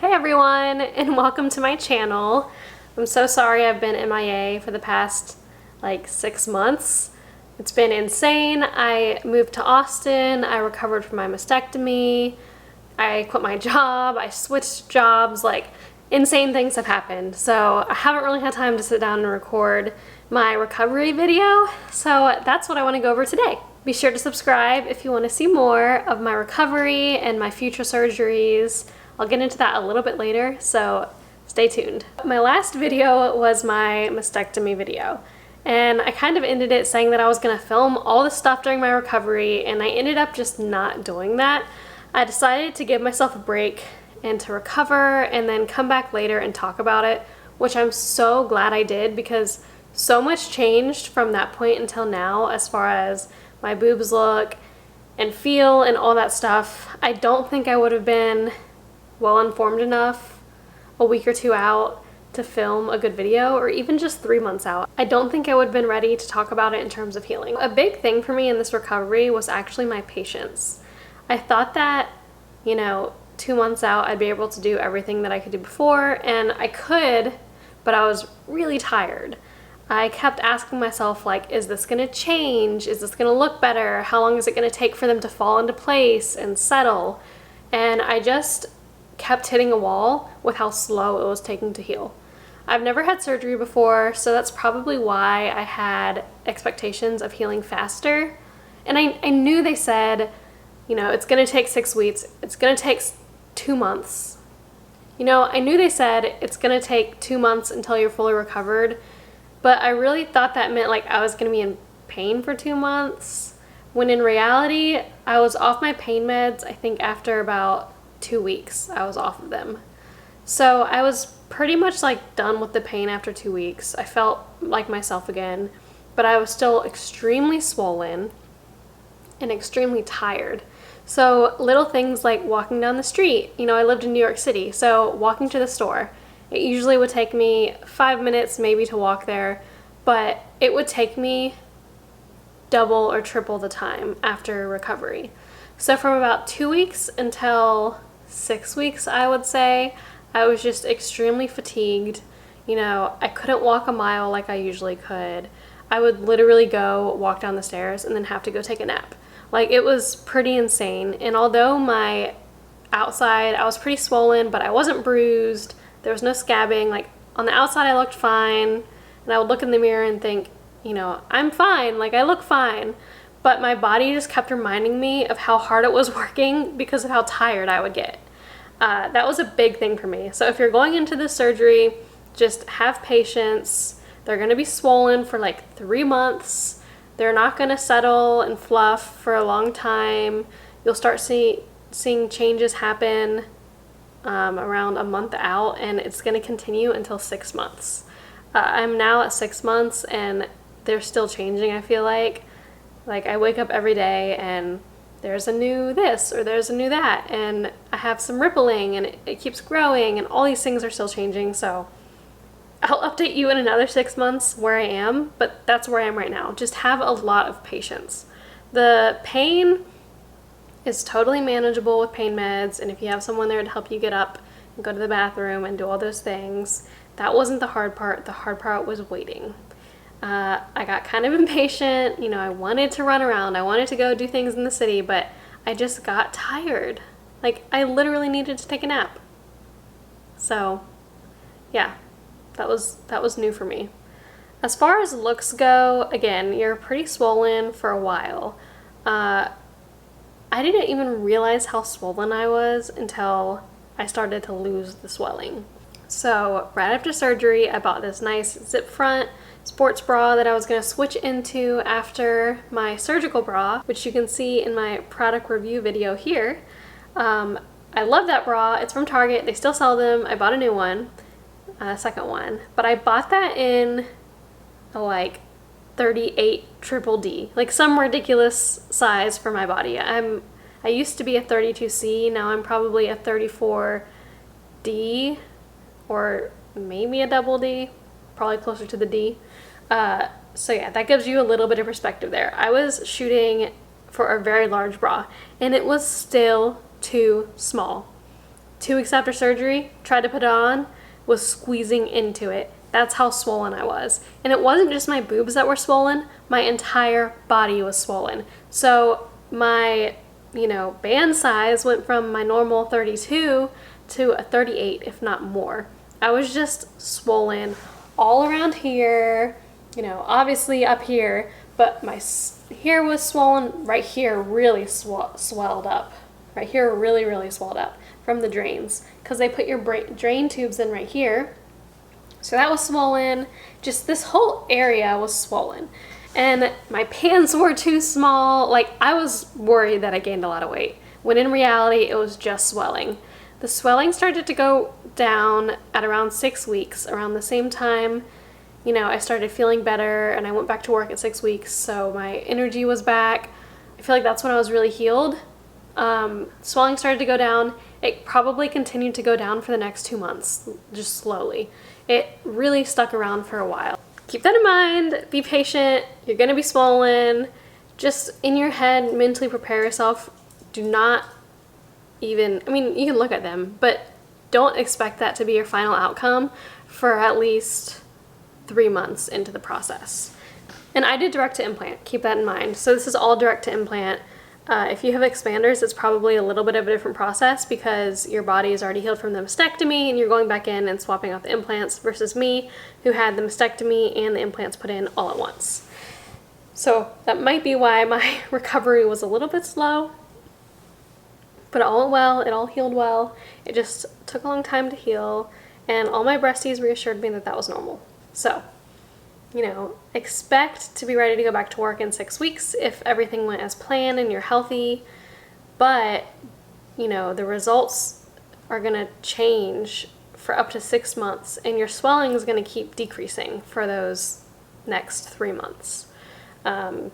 Hey everyone, and welcome to my channel. I'm so sorry I've been MIA for the past like 6 months. It's been insane. I moved to Austin, I recovered from my mastectomy, I quit my job, I switched jobs, like insane things have happened. So I haven't really had time to sit down and record my recovery video, so that's what I want to go over today. Be sure to subscribe if you want to see more of my recovery and my future surgeries. I'll get into that a little bit later, so stay tuned. My last video was my mastectomy video, and I kind of ended it saying that I was going to film all the stuff during my recovery, and I ended up just not doing that. I decided to give myself a break and to recover and then come back later and talk about it, which I'm so glad I did because so much changed from that point until now as far as my boobs look and feel and all that stuff. I don't think I would have been well informed enough a week or two out to film a good video, or even just 3 months out. I don't think I would have been ready to talk about it in terms of healing. A big thing for me in this recovery was actually my patience. I thought that, 2 months out I'd be able to do everything that I could do before, and I could, but I was really tired. I kept asking myself, like, is this gonna change? Is this gonna look better? How long is it gonna take for them to fall into place and settle? And I just kept hitting a wall with how slow it was taking to heal. I've never had surgery before, so that's probably why I had expectations of healing faster. And I knew they said, it's gonna take 6 weeks, it's gonna take 2 months. I knew they said it's gonna take 2 months until you're fully recovered, but I really thought that meant like I was gonna be in pain for 2 months, when in reality, I was off my pain meds, I think after about 2 weeks I was off of them. So I was pretty much like done with the pain after 2 weeks. I felt like myself again, but I was still extremely swollen and extremely tired. So little things like walking down the street, I lived in New York City, so walking to the store, it usually would take me 5 minutes maybe to walk there, but it would take me double or triple the time after recovery. So from about 2 weeks until 6 weeks, I would say, I was just extremely fatigued. I couldn't walk a mile like I usually could. I would literally go walk down the stairs and then have to go take a nap. Like, it was pretty insane. And although my outside, I was pretty swollen, but I wasn't bruised. There was no scabbing. Like, on the outside, I looked fine. And I would look in the mirror and think, I'm fine. Like, I look fine. But my body just kept reminding me of how hard it was working because of how tired I would get. That was a big thing for me. So if you're going into this surgery, just have patience. They're going to be swollen for like 3 months. They're not going to settle and fluff for a long time. You'll start seeing changes happen around a month out, and it's going to continue until 6 months. I'm now at 6 months, and they're still changing, I feel like. Like, I wake up every day and there's a new this or there's a new that, and I have some rippling and it keeps growing, and all these things are still changing. So I'll update you in another 6 months where I am, but that's where I am right now. Just have a lot of patience. The pain is totally manageable with pain meds, and if you have someone there to help you get up and go to the bathroom and do all those things, that wasn't the hard part. The hard part was waiting. I got kind of impatient, I wanted to run around, I wanted to go do things in the city, but I just got tired. Like, I literally needed to take a nap. So, yeah, that was new for me. As far as looks go, again, you're pretty swollen for a while. I didn't even realize how swollen I was until I started to lose the swelling. So, right after surgery, I bought this nice zip front sports bra that I was going to switch into after my surgical bra, which you can see in my product review video here. I love that bra. It's from Target. They still sell them. I bought a new one, a second one, but I bought that in a like 38 triple D, like some ridiculous size for my body. I used to be a 32C, now I'm probably a 34D or maybe a double D, probably closer to the D. So yeah, that gives you a little bit of perspective there. I was shooting for a very large bra, and it was still too small. 2 weeks after surgery, tried to put it on, was squeezing into it. That's how swollen I was. And it wasn't just my boobs that were swollen, my entire body was swollen. So my, band size went from my normal 32 to a 38, if not more. I was just swollen all around here, obviously up here, but my here was swollen right here, really swelled up. Right here really, really swelled up from the drains, because they put your drain tubes in right here. So that was swollen. Just this whole area was swollen. And my pants were too small. Like, I was worried that I gained a lot of weight, when in reality it was just swelling. The swelling started to go down at around 6 weeks. Around the same time, I started feeling better, and I went back to work at 6 weeks, so my energy was back. I feel like that's when I was really healed. Swelling started to go down. It probably continued to go down for the next 2 months, just slowly. It really stuck around for a while. Keep that in mind. Be patient. You're going to be swollen. Just in your head, mentally prepare yourself. Do not even, you can look at them, but don't expect that to be your final outcome for at least 3 months into the process. And I did direct to implant. Keep that in mind. So this is all direct to implant. If you have expanders, it's probably a little bit of a different process, because your body is already healed from the mastectomy and you're going back in and swapping out the implants, versus me, who had the mastectomy and the implants put in all at once. So that might be why my recovery was a little bit slow, but it all went well, it all healed well. It just took a long time to heal, and all my breasties reassured me that that was normal. So, expect to be ready to go back to work in 6 weeks if everything went as planned and you're healthy. But, the results are going to change for up to 6 months, and your swelling is going to keep decreasing for those next 3 months. When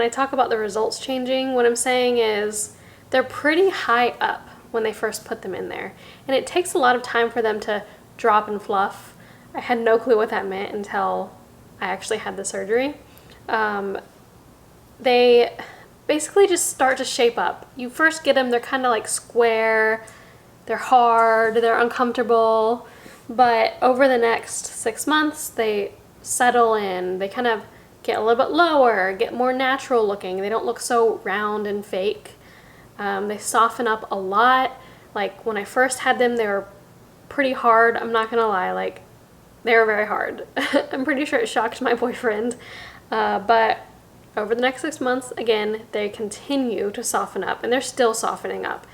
I talk about the results changing, what I'm saying is they're pretty high up when they first put them in there. And it takes a lot of time for them to drop and fluff. I had no clue what that meant until I actually had the surgery. They basically just start to shape up. You first get them, they're kind of like square, they're hard, they're uncomfortable, but over the next 6 months, they settle in, they kind of get a little bit lower, get more natural looking, they don't look so round and fake. They soften up a lot. Like, when I first had them, they were pretty hard, I'm not gonna lie, like, they were very hard. I'm pretty sure it shocked my boyfriend. But over the next 6 months, again, they continue to soften up, and they're still softening up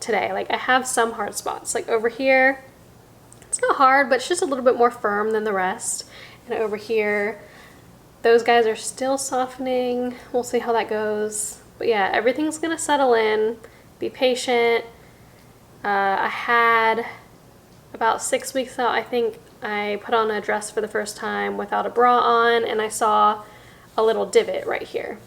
today. Like, I have some hard spots. Like, over here, it's not hard, but it's just a little bit more firm than the rest. And over here, those guys are still softening. We'll see how that goes. But yeah, everything's gonna settle in. Be patient. I had about 6 weeks out, I think, I put on a dress for the first time without a bra on, and I saw a little divot right here.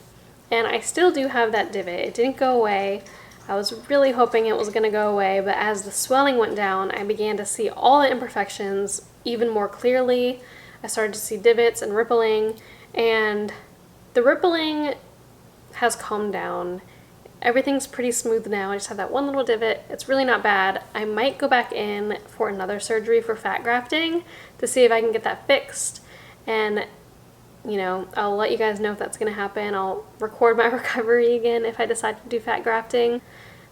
And I still do have that divot. It didn't go away. I was really hoping it was going to go away, but as the swelling went down, I began to see all the imperfections even more clearly. I started to see divots and rippling, and the rippling has calmed down. Everything's pretty smooth now. I just have that one little divot. It's really not bad. I might go back in for another surgery for fat grafting to see if I can get that fixed. And, I'll let you guys know if that's going to happen. I'll record my recovery again if I decide to do fat grafting.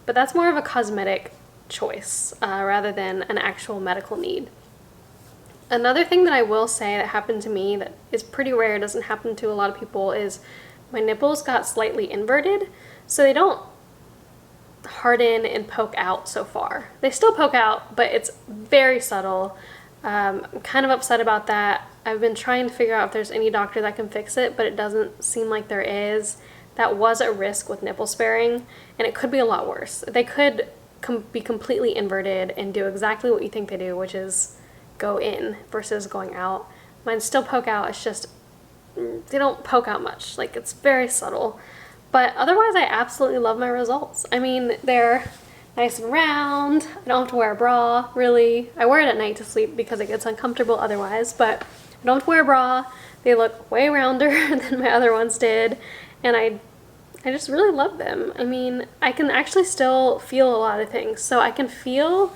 But that's more of a cosmetic choice rather than an actual medical need. Another thing that I will say that happened to me that is pretty rare, doesn't happen to a lot of people, is my nipples got slightly inverted. So they don't harden and poke out so far. They still poke out, but it's very subtle. I'm kind of upset about that. I've been trying to figure out if there's any doctor that can fix it, but it doesn't seem like there is. That was a risk with nipple sparing, and it could be a lot worse. They could be completely inverted and do exactly what you think they do, which is go in versus going out. Mine still poke out, it's just, they don't poke out much. Like, it's very subtle. But otherwise, I absolutely love my results. They're nice and round. I don't have to wear a bra, really. I wear it at night to sleep because it gets uncomfortable otherwise, but I don't have to wear a bra. They look way rounder than my other ones did, and I I just really love them. I mean, I can actually still feel a lot of things. So I can feel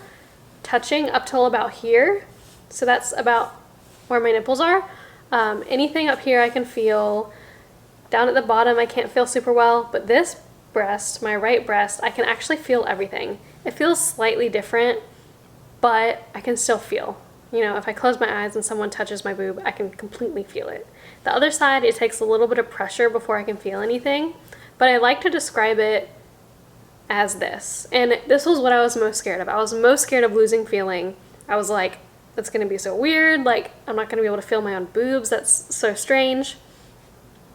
touching up till about here. So that's about where my nipples are. Anything up here I can feel. Down at the bottom I can't feel super well, but this breast, my right breast, I can actually feel everything. It feels slightly different, but I can still feel. You know, if I close my eyes and someone touches my boob, I can completely feel it. The other side, it takes a little bit of pressure before I can feel anything, but I like to describe it as this. And this was what I was most scared of. I was most scared of losing feeling. I was like, that's gonna be so weird, like I'm not gonna be able to feel my own boobs, that's so strange.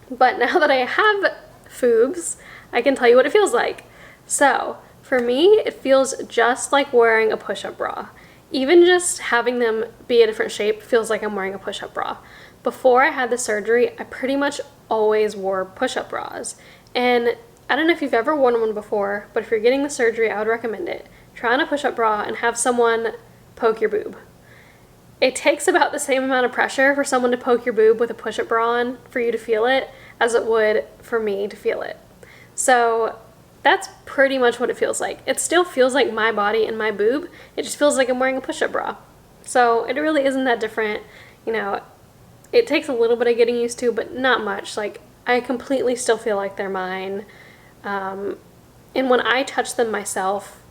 But now that I have foobs, I can tell you what it feels like. So for me, it feels just like wearing a push-up bra. Even just having them be a different shape feels like I'm wearing a push-up bra. Before I had the surgery, I pretty much always wore push-up bras. And I don't know if you've ever worn one before, but if you're getting the surgery, I would recommend it. Try on a push-up bra and have someone poke your boob. It takes about the same amount of pressure for someone to poke your boob with a push-up bra on for you to feel it as it would for me to feel it. So that's pretty much what it feels like. It still feels like my body and my boob. It just feels like I'm wearing a push-up bra. So it really isn't that different. You know, it takes a little bit of getting used to, but not much. Like, I completely still feel like they're mine. And when I touch them myself,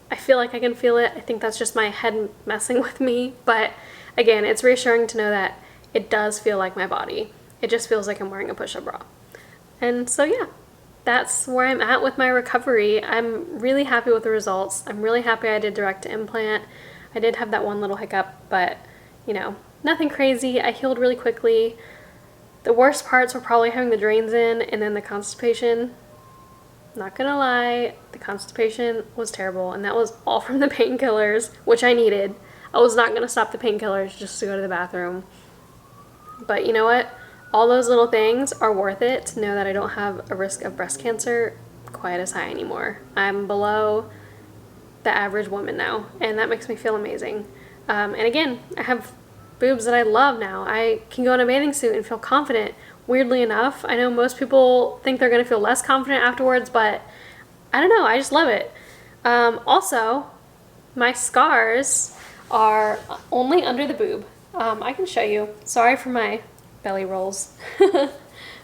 I feel like I can feel it. I think that's just my head messing with me. But again, it's reassuring to know that it does feel like my body. It just feels like I'm wearing a push-up bra. And so yeah, that's where I'm at with my recovery. I'm really happy with the results. I'm really happy I did direct to implant. I did have that one little hiccup, but you know, nothing crazy. I healed really quickly. The worst parts were probably having the drains in and then the constipation. Not gonna lie, the constipation was terrible, and that was all from the painkillers, which I needed. I was not gonna stop the painkillers just to go to the bathroom. But you know what? All those little things are worth it to know that I don't have a risk of breast cancer quite as high anymore. I'm below the average woman now, and that makes me feel amazing. And again, I have boobs that I love now. I can go in a bathing suit and feel confident. Weirdly enough, I know most people think they're going to feel less confident afterwards, but I don't know, I just love it. Also, my scars are only under the boob. I can show you. Sorry for my belly rolls.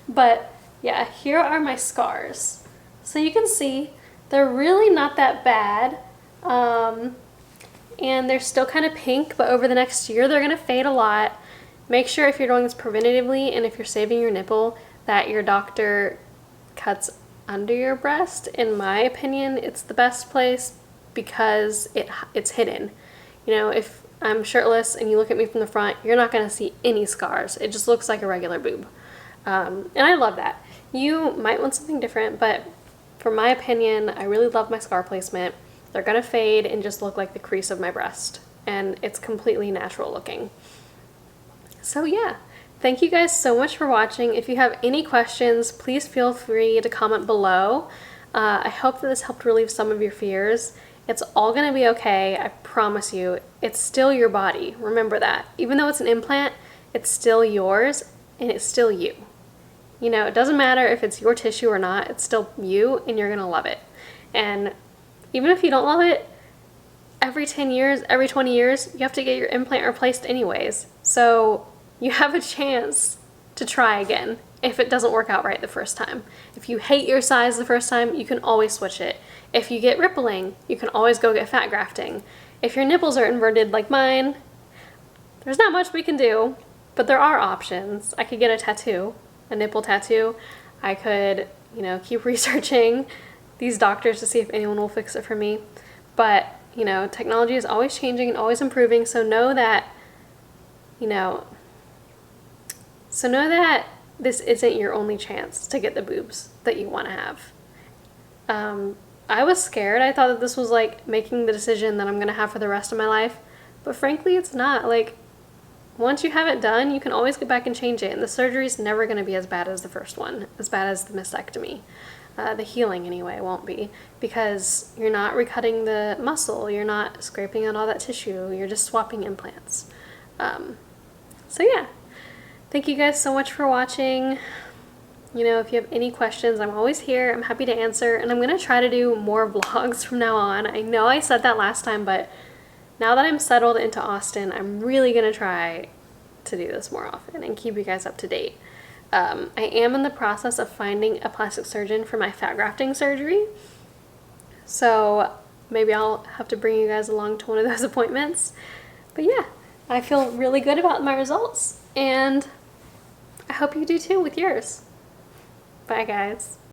But yeah, here are my scars. So you can see they're really not that bad. And they're still kind of pink, but over the next year they're going to fade a lot. Make sure if you're doing this preventatively and if you're saving your nipple that your doctor cuts under your breast. In my opinion, it's the best place because it's hidden. You know, if I'm shirtless and you look at me from the front, you're not going to see any scars. It just looks like a regular boob. And I love that. You might want something different, but for my opinion, I really love my scar placement. They're going to fade and just look like the crease of my breast. And it's completely natural looking. So yeah, thank you guys so much for watching. If you have any questions, please feel free to comment below. I hope that this helped relieve some of your fears. It's all going to be okay, I promise you. It's still your body, remember that. Even though it's an implant, it's still yours and it's still you. You know, it doesn't matter if it's your tissue or not, it's still you and you're going to love it. And even if you don't love it, every 10 years, every 20 years, you have to get your implant replaced anyways. So you have a chance to try again if it doesn't work out right the first time. If you hate your size the first time, you can always switch it. If you get rippling, you can always go get fat grafting. If your nipples are inverted like mine, there's not much we can do, but there are options. I could get a tattoo, a nipple tattoo. I could, you know, keep researching these doctors to see if anyone will fix it for me. But, you know, technology is always changing and always improving, so know that, you know, this isn't your only chance to get the boobs that you want to have. I was scared. I thought that this was like making the decision that I'm going to have for the rest of my life, but frankly, it's not. Like, once you have it done, you can always go back and change it, and the surgery is never going to be as bad as the first one, as bad as the mastectomy. The healing, anyway, won't be, because you're not recutting the muscle, you're not scraping out all that tissue, you're just swapping implants. So yeah, thank you guys so much for watching. You know, if you have any questions, I'm always here. I'm happy to answer, and I'm gonna try to do more vlogs from now on. I know I said that last time, but now that I'm settled into Austin, I'm really gonna try to do this more often and keep you guys up to date. I am in the process of finding a plastic surgeon for my fat grafting surgery, so maybe I'll have to bring you guys along to one of those appointments. But yeah, I feel really good about my results, and I hope you do too with yours. Bye, guys.